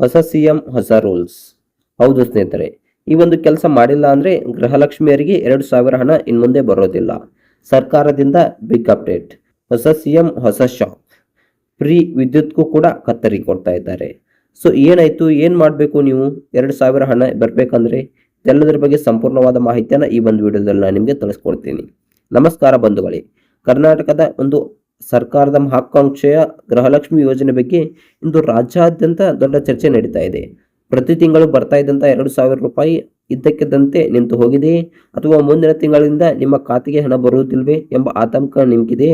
ಹೊಸ ಸಿಎಂ ಹೊಸ ರೂಲ್ಸ್. ಹೌದು ಸ್ನೇಹಿತರೆ, ಈ ಒಂದು ಕೆಲಸ ಮಾಡಿಲ್ಲ ಅಂದ್ರೆ ಗೃಹಲಕ್ಷ್ಮಿಯರಿಗೆ 2,000 ಹಣ ಇನ್ಮುಂದೆ ಬರೋದಿಲ್ಲ. ಸರ್ಕಾರದಿಂದ ಬಿಗ್ ಅಪ್ಡೇಟ್. ಹೊಸ ಸಿಎಂ ಹೊಸ ಶಾಕ್. ಫ್ರೀ ವಿದ್ಯುತ್ಗೂ ಕೂಡ ಕತ್ತರಿ ಕೊಡ್ತಾ ಇದ್ದಾರೆ. ಸೊ ಏನಾಯ್ತು, ಏನ್ ಮಾಡಬೇಕು ನೀವು 2,000 ಹಣ ಬರ್ಬೇಕಂದ್ರೆ? ಎಲ್ಲದರ ಬಗ್ಗೆ ಸಂಪೂರ್ಣವಾದ ಮಾಹಿತಿಯನ್ನ ಈ ಒಂದು ವಿಡಿಯೋದಲ್ಲಿ ನಾನು ನಿಮಗೆ ತಿಳಿಸ್ಕೊಡ್ತೀನಿ. ನಮಸ್ಕಾರ ಬಂಧುಗಳೇ. ಕರ್ನಾಟಕದ ಒಂದು ಸರ್ಕಾರದ ಮಹತ್ವಾಕಾಂಕ್ಷೆಯ ಗೃಹಲಕ್ಷ್ಮಿ ಯೋಜನೆ ಬಗ್ಗೆ ಇಂದು ರಾಜ್ಯಾದ್ಯಂತ ದೊಡ್ಡ ಚರ್ಚೆ ನಡೀತಾ ಇದೆ. ಪ್ರತಿ ತಿಂಗಳು ಬರ್ತಾ ಇದ್ದಂಥ 2,000 ರೂಪಾಯಿ ಇದ್ದಕ್ಕಿದ್ದಂತೆ ನಿಂತು ಹೋಗಿದೆಯೇ, ಅಥವಾ ಮುಂದಿನ ತಿಂಗಳಿಂದ ನಿಮ್ಮ ಖಾತೆಗೆ ಹಣ ಬರುವುದಿಲ್ವೇ ಎಂಬ ಆತಂಕ ನಿಮಗಿದೆ.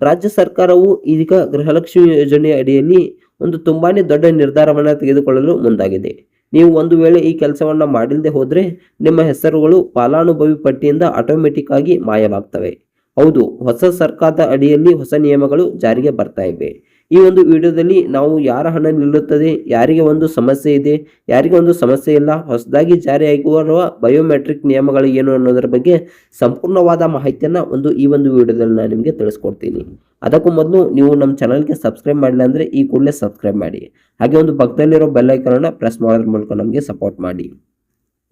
ರಾಜ್ಯ ಸರ್ಕಾರವು ಈಗ ಗೃಹಲಕ್ಷ್ಮಿ ಯೋಜನೆಯ ಅಡಿಯಲ್ಲಿ ಒಂದು ತುಂಬಾನೇ ದೊಡ್ಡ ನಿರ್ಧಾರವನ್ನು ತೆಗೆದುಕೊಳ್ಳಲು ಮುಂದಾಗಿದೆ. ನೀವು ಒಂದು ವೇಳೆ ಈ ಕೆಲಸವನ್ನ ಮಾಡಿಲ್ಲದೆ ಹೋದ್ರೆ ನಿಮ್ಮ ಹೆಸರುಗಳು ಫಲಾನುಭವಿ ಪಟ್ಟಿಯಿಂದ ಆಟೋಮೆಟಿಕ್ ಆಗಿ ಮಾಯವಾಗ್ತವೆ. ಹೌದು, ಹೊಸ ಸರ್ಕಾರದ ಅಡಿಯಲ್ಲಿ ಹೊಸ ನಿಯಮಗಳು ಜಾರಿಗೆ ಬರ್ತಾ ಇವೆ. ಈ ಒಂದು ವಿಡಿಯೋದಲ್ಲಿ ನಾವು ಯಾರ ಹಣ ನಿಲ್ಲುತ್ತದೆ, ಯಾರಿಗೆ ಒಂದು ಸಮಸ್ಯೆ ಇದೆ, ಯಾರಿಗೆ ಒಂದು ಸಮಸ್ಯೆ ಇಲ್ಲ, ಹೊಸದಾಗಿ ಜಾರಿಯಾಗಿರುವ ಬಯೋಮೆಟ್ರಿಕ್ ನಿಯಮಗಳು ಏನು ಅನ್ನೋದರ ಬಗ್ಗೆ ಸಂಪೂರ್ಣವಾದ ಮಾಹಿತಿಯನ್ನ ಈ ಒಂದು ವಿಡಿಯೋದಲ್ಲಿ ನಾನು ನಿಮಗೆ ತಿಳಿಸ್ಕೊಡ್ತೀನಿ. ಅದಕ್ಕೂ ಮೊದಲು ನೀವು ನಮ್ಮ ಚಾನಲ್ಗೆ ಸಬ್ಸ್ಕ್ರೈಬ್ ಮಾಡಿಲ್ಲ ಅಂದರೆ ಈ ಕೂಡಲೇ ಸಬ್ಸ್ಕ್ರೈಬ್ ಮಾಡಿ. ಹಾಗೆ ಒಂದು ಪಕ್ಕದಲ್ಲಿರೋ ಬೆಲ್ ಐಕಾನ್ ಪ್ರೆಸ್ ಮಾಡೋದ್ರ ಮೂಲಕ ನಮಗೆ ಸಪೋರ್ಟ್ ಮಾಡಿ.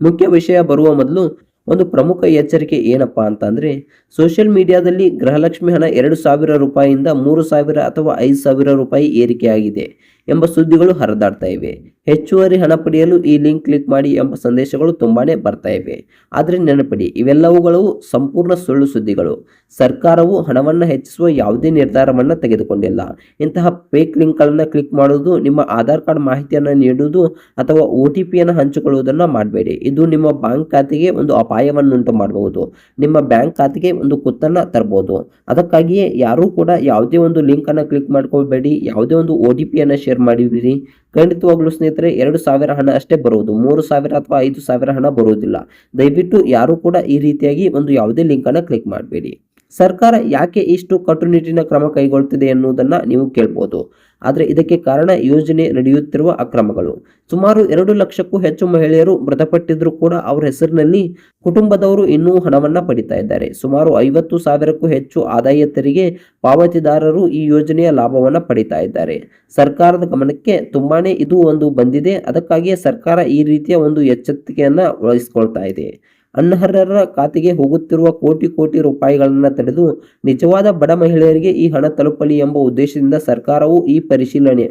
ಮುಖ್ಯ ವಿಷಯ ಬರುವ ಮೊದಲು ಒಂದು ಪ್ರಮುಖ ಎಚ್ಚರಿಕೆ ಏನಪ್ಪಾ ಅಂತಂದ್ರೆ, ಸೋಷಿಯಲ್ ಮೀಡಿಯಾದಲ್ಲಿ ಗೃಹಲಕ್ಷ್ಮಿ ಹಣ 2,000 ರೂಪಾಯಿಯಿಂದ 3,000 ಅಥವಾ 5,000 ರೂಪಾಯಿ ಏರಿಕೆಯಾಗಿದೆ ಎಂಬ ಸುದ್ದಿಗಳು ಹರಿದಾಡ್ತಾ ಇವೆ. ಹೆಚ್ಚುವರಿ ಹಣ ಪಡೆಯಲು ಈ ಲಿಂಕ್ ಕ್ಲಿಕ್ ಮಾಡಿ ಎಂಬ ಸಂದೇಶಗಳು ತುಂಬಾನೇ ಬರ್ತಾ ಇವೆ. ಆದರೆ ನೆನಪಿಡಿ, ಇವೆಲ್ಲವುಗಳು ಸಂಪೂರ್ಣ ಸುಳ್ಳು ಸುದ್ದಿಗಳು. ಸರ್ಕಾರವು ಹಣವನ್ನು ಹೆಚ್ಚಿಸುವ ಯಾವುದೇ ನಿರ್ಧಾರವನ್ನು ತೆಗೆದುಕೊಂಡಿಲ್ಲ. ಇಂತಹ ಫೇಕ್ ಲಿಂಕ್ಗಳನ್ನು ಕ್ಲಿಕ್ ಮಾಡುವುದು, ನಿಮ್ಮ ಆಧಾರ್ ಕಾರ್ಡ್ ಮಾಹಿತಿಯನ್ನು ನೀಡುವುದು ಅಥವಾ OTP ಹಂಚಿಕೊಳ್ಳುವುದನ್ನು ಮಾಡಬೇಡಿ. ಇದು ನಿಮ್ಮ ಬ್ಯಾಂಕ್ ಖಾತೆಗೆ ಒಂದು ಅಪಾಯವನ್ನುಂಟು ಮಾಡಬಹುದು, ನಿಮ್ಮ ಬ್ಯಾಂಕ್ ಖಾತೆಗೆ ಒಂದು ಕುತ್ತನ್ನು ತರಬಹುದು. ಅದಕ್ಕಾಗಿಯೇ ಯಾರೂ ಕೂಡ ಯಾವುದೇ ಒಂದು ಲಿಂಕ್ ಅನ್ನು ಕ್ಲಿಕ್ ಮಾಡ್ಕೋಬೇಡಿ, ಯಾವುದೇ ಒಂದು OTP ಶೇರ್ ಮಾಡಿಬಿಡಿ. ಖಂಡಿತವಾಗ್ಲೂ ಸ್ನೇಹಿತರೆ, 2,000 ಹಣ ಅಷ್ಟೇ ಬರುವುದು, 3,000 ಅಥವಾ 5,000 ಹಣ ಬರುವುದಿಲ್ಲ. ದಯವಿಟ್ಟು ಯಾರು ಕೂಡ ಈ ರೀತಿಯಾಗಿ ಯಾವುದೇ ಲಿಂಕ್ ಅನ್ನು ಕ್ಲಿಕ್ ಮಾಡಬೇಡಿ. ಸರ್ಕಾರ ಯಾಕೆ ಇಷ್ಟು ಕಟ್ಟುನಿಟ್ಟಿನ ಕ್ರಮ ಕೈಗೊಳ್ಳುತ್ತಿದೆ ಎನ್ನುವುದನ್ನು ನೀವು ಕೇಳ್ಬೋದು. ಆದರೆ ಇದಕ್ಕೆ ಕಾರಣ ಯೋಜನೆ ನಡೆಯುತ್ತಿರುವ ಅಕ್ರಮಗಳು. ಸುಮಾರು 2 ಲಕ್ಷಕ್ಕೂ ಹೆಚ್ಚು ಮಹಿಳೆಯರು ಮೃತಪಟ್ಟಿದ್ರು ಕೂಡ ಅವರ ಹೆಸರಿನಲ್ಲಿ ಕುಟುಂಬದವರು ಇನ್ನೂ ಹಣವನ್ನ ಪಡಿತಾ ಇದ್ದಾರೆ. ಸುಮಾರು 50,000ಕ್ಕೂ ಹೆಚ್ಚು ಆದಾಯ ತೆರಿಗೆ ಪಾವತಿದಾರರು ಈ ಯೋಜನೆಯ ಲಾಭವನ್ನ ಪಡಿತಾ ಇದ್ದಾರೆ. ಸರ್ಕಾರದ ಗಮನಕ್ಕೆ ತುಂಬಾನೇ ಇದು ಬಂದಿದೆ. ಅದಕ್ಕಾಗಿಯೇ ಸರ್ಕಾರ ಈ ರೀತಿಯ ಎಚ್ಚರಿಕೆಯನ್ನ ವಹಿಸಿಕೊಳ್ತಾ ಇದೆ. ಅನರ್ಹರ ಖಾತೆಗೆ ಹೋಗುತ್ತಿರುವ ಕೋಟಿ ರೂಪಾಯಿಗಳನ್ನು ತಡೆದು ನಿಜವಾದ ಬಡ ಮಹಿಳೆಯರಿಗೆ ಈ ಹಣ ತಲುಪಲಿ ಎಂಬ ಉದ್ದೇಶದಿಂದ ಸರ್ಕಾರವು ಈ ಪರಿಶೀಲನೆ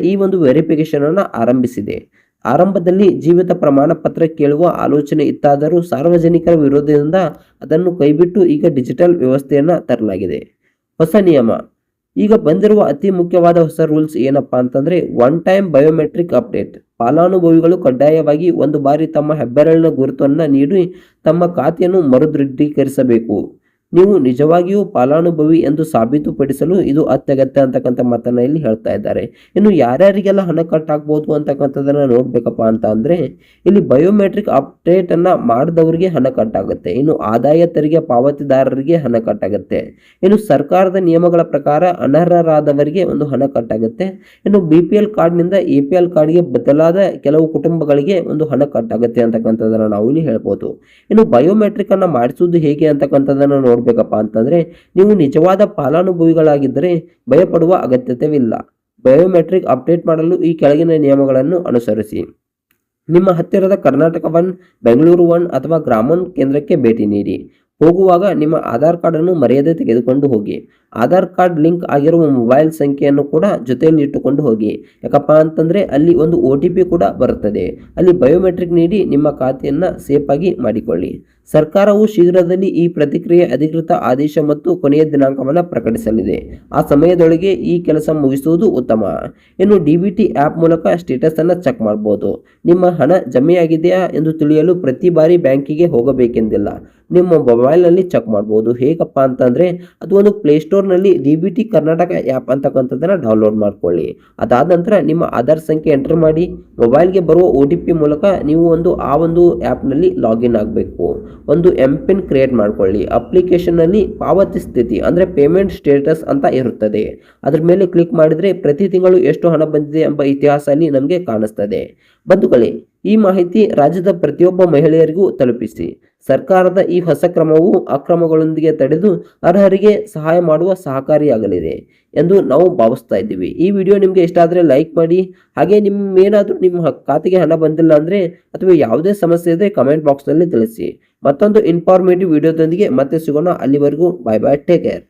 ಈ ವೆರಿಫಿಕೇಶನ್ ಅನ್ನು ಆರಂಭಿಸಿದೆ. ಆರಂಭದಲ್ಲಿ ಜೀವಿತ ಪ್ರಮಾಣ ಪತ್ರ ಕೇಳುವ ಆಲೋಚನೆ ಇತ್ತಾದರೂ ಸಾರ್ವಜನಿಕರ ವಿರೋಧದಿಂದ ಅದನ್ನು ಕೈಬಿಟ್ಟು ಈಗ ಡಿಜಿಟಲ್ ವ್ಯವಸ್ಥೆಯನ್ನ ತರಲಾಗಿದೆ. ಹೊಸ ನಿಯಮ. ಈಗ ಬಂದಿರುವ ಅತಿ ಮುಖ್ಯವಾದ ಹೊಸ ರೂಲ್ಸ್ ಏನಪ್ಪಾ ಅಂತಂದ್ರೆ, ಒನ್ ಟೈಮ್ ಬಯೋಮೆಟ್ರಿಕ್ ಅಪ್ಡೇಟ್. ಫಲಾನುಭವಿಗಳು ಕಡ್ಡಾಯವಾಗಿ ಒಂದು ಬಾರಿ ತಮ್ಮ ಹೆಬ್ಬೆರಳಿನ ಗುರುತನ್ನು ನೀಡಿ ತಮ್ಮ ಖಾತೆಯನ್ನು ಮರುದೃಢೀಕರಿಸಬೇಕು. ನೀವು ನಿಜವಾಗಿಯೂ ಫಲಾನುಭವಿ ಎಂದು ಸಾಬೀತುಪಡಿಸಲು ಇದು ಅತ್ಯಗತ್ಯ ಅಂತಕ್ಕಂಥ ಮಾತನ್ನ ಇಲ್ಲಿ ಹೇಳ್ತಾ ಇದ್ದಾರೆ. ಇನ್ನು ಯಾರ್ಯಾರಿಗೆಲ್ಲ ಹಣ ಕಟ್ ಆಗ್ಬೋದು ಅಂತಕ್ಕಂಥದ್ದನ್ನ ನೋಡ್ಬೇಕಪ್ಪ ಅಂತ ಅಂದ್ರೆ, ಇಲ್ಲಿ ಬಯೋಮೆಟ್ರಿಕ್ ಅಪ್ಡೇಟ್ ಅನ್ನ ಮಾಡಿದವರಿಗೆ ಹಣ ಕಟ್ ಆಗುತ್ತೆ. ಇನ್ನು ಆದಾಯ ತೆರಿಗೆ ಪಾವತಿದಾರರಿಗೆ ಹಣ ಕಟ್ ಆಗುತ್ತೆ. ಇನ್ನು ಸರ್ಕಾರದ ನಿಯಮಗಳ ಪ್ರಕಾರ ಅನರ್ಹರಾದವರಿಗೆ ಹಣ ಕಟ್ ಆಗುತ್ತೆ. ಇನ್ನು BPL ಕಾರ್ಡ್ನಿಂದ APL ಕಾರ್ಡ್ಗೆ ಬದಲಾದ ಕೆಲವು ಕುಟುಂಬಗಳಿಗೆ ಹಣ ಕಟ್ ಆಗುತ್ತೆ ಅಂತಕ್ಕಂಥದ್ದನ್ನ ನಾವು ಇಲ್ಲಿ ಹೇಳ್ಬೋದು. ಇನ್ನು ಬಯೋಮೆಟ್ರಿಕ್ ಅನ್ನ ಮಾಡಿಸುವುದು ಹೇಗೆ ಅಂತಕ್ಕಂಥದ್ದನ್ನ ನೋಡ್ಬೇಕಪ್ಪ ಅಂತಂದ್ರೆ, ನೀವು ನಿಜವಾದ ಫಲಾನುಭವಿಗಳಾಗಿದ್ದರೆ ಭಯಪಡುವ ಅಗತ್ಯತೆವಿಲ್ಲ. ಬಯೋಮೆಟ್ರಿಕ್ ಅಪ್ಡೇಟ್ ಮಾಡಲು ಈ ಕೆಳಗಿನ ನಿಯಮಗಳನ್ನು ಅನುಸರಿಸಿ. ನಿಮ್ಮ ಹತ್ತಿರದ ಕರ್ನಾಟಕ 1, ಬೆಂಗಳೂರು 1 ಅಥವಾ ಗ್ರಾಮೀಣ ಕೇಂದ್ರಕ್ಕೆ ಭೇಟಿ ನೀಡಿ. ಹೋಗುವಾಗ ನಿಮ್ಮ ಆಧಾರ್ ಕಾರ್ಡ್ ಅನ್ನು ಮರೆಯದೆ ತೆಗೆದುಕೊಂಡು ಹೋಗಿ. ಆಧಾರ್ ಕಾರ್ಡ್ ಲಿಂಕ್ ಆಗಿರುವ ಮೊಬೈಲ್ ಸಂಖ್ಯೆಯನ್ನು ಕೂಡ ಜೊತೆಯಲ್ಲಿ ಇಟ್ಟುಕೊಂಡು ಹೋಗಿ. ಯಾಕಪ್ಪ ಅಂತಂದ್ರೆ ಅಲ್ಲಿ OTP ಕೂಡ ಬರುತ್ತದೆ. ಅಲ್ಲಿ ಬಯೋಮೆಟ್ರಿಕ್ ನೀಡಿ ನಿಮ್ಮ ಖಾತೆಯನ್ನ ಸೇಫ್ ಆಗಿ ಮಾಡಿಕೊಳ್ಳಿ. ಸರ್ಕಾರವು ಶೀಘ್ರದಲ್ಲಿ ಈ ಪ್ರತಿಕ್ರಿಯೆ ಅಧಿಕೃತ ಆದೇಶ ಮತ್ತು ಕೊನೆಯ ದಿನಾಂಕವನ್ನು ಪ್ರಕಟಿಸಲಿದೆ. ಆ ಸಮಯದೊಳಗೆ ಈ ಕೆಲಸ ಮುಗಿಸುವುದು ಉತ್ತಮ. ಇನ್ನು DBT ಆ್ಯಪ್ ಮೂಲಕ ಸ್ಟೇಟಸ್ ಅನ್ನು ಚೆಕ್ ಮಾಡಬಹುದು. ನಿಮ್ಮ ಹಣ ಜಮೆಯಾಗಿದೆಯಾ ಎಂದು ತಿಳಿಯಲು ಪ್ರತಿ ಬಾರಿ ಬ್ಯಾಂಕಿಗೆ ಹೋಗಬೇಕೆಂದಿಲ್ಲ. ನಿಮ್ಮ ಮೊಬೈಲ್ನಲ್ಲಿ ಚೆಕ್ ಮಾಡಬಹುದು. ಹೇಗಪ್ಪ ಅಂತಂದ್ರೆ, ಅದು ಪ್ಲೇಸ್ಟೋರ್ನಲ್ಲಿ DBT ಕರ್ನಾಟಕ ಆ್ಯಪ್ ಅಂತಕ್ಕಂಥದ್ದನ್ನ ಡೌನ್ಲೋಡ್ ಮಾಡ್ಕೊಳ್ಳಿ. ಅದಾದ ನಂತರ ನಿಮ್ಮ ಆಧಾರ್ ಸಂಖ್ಯೆ ಎಂಟರ್ ಮಾಡಿ ಮೊಬೈಲ್ಗೆ ಬರುವ OTP ಮೂಲಕ ನೀವು ಆ ಆ್ಯಪ್ನಲ್ಲಿ ಲಾಗಿನ್ ಆಗಬೇಕು. MPIN ಕ್ರಿಯೇಟ್ ಮಾಡ್ಕೊಳ್ಳಿ. ಅಪ್ಲಿಕೇಶನ್ನಲ್ಲಿ ಪಾವತಿ ಸ್ಥಿತಿ ಅಂದರೆ ಪೇಮೆಂಟ್ ಸ್ಟೇಟಸ್ ಅಂತ ಇರುತ್ತದೆ. ಅದ್ರ ಮೇಲೆ ಕ್ಲಿಕ್ ಮಾಡಿದ್ರೆ ಪ್ರತಿ ತಿಂಗಳು ಎಷ್ಟು ಹಣ ಬಂದಿದೆ ಎಂಬ ಇತಿಹಾಸ ಅಲ್ಲಿ ನಮಗೆ ಕಾಣಿಸ್ತದೆ. ಬಂಧುಗಳೇ, ಈ ಮಾಹಿತಿ ರಾಜ್ಯದ ಪ್ರತಿಯೊಬ್ಬ ಮಹಿಳೆಯರಿಗೂ ತಲುಪಿಸಿ. ಸರ್ಕಾರದ ಈ ಹೊಸ ಕ್ರಮವು ಅಕ್ರಮಗಳೊಂದಿಗೆ ತಡೆದು ಅರ್ಹರಿಗೆ ಸಹಾಯ ಮಾಡುವ ಸಹಕಾರಿಯಾಗಲಿದೆ ಎಂದು ನಾವು ಭಾವಿಸ್ತಾ ಇದ್ದೀವಿ. ಈ ವಿಡಿಯೋ ನಿಮಗೆ ಇಷ್ಟ ಆದರೆ ಲೈಕ್ ಮಾಡಿ. ಹಾಗೆ ನಿಮ್ಮ ಖಾತೆಗೆ ಹಣ ಬಂದಿಲ್ಲ ಅಂದರೆ ಅಥವಾ ಯಾವುದೇ ಸಮಸ್ಯೆ ಇದ್ದರೆ ಕಮೆಂಟ್ ಬಾಕ್ಸ್ನಲ್ಲಿ ತಿಳಿಸಿ. ಮತ್ತೊಂದು ಇನ್ಫಾರ್ಮೇಟಿವ್ ವಿಡಿಯೋದೊಂದಿಗೆ ಮತ್ತೆ ಸಿಗೋಣ. ಅಲ್ಲಿವರೆಗೂ ಬಾಯ್ ಬಾಯ್, ಟೇಕ್ ಕೇರ್.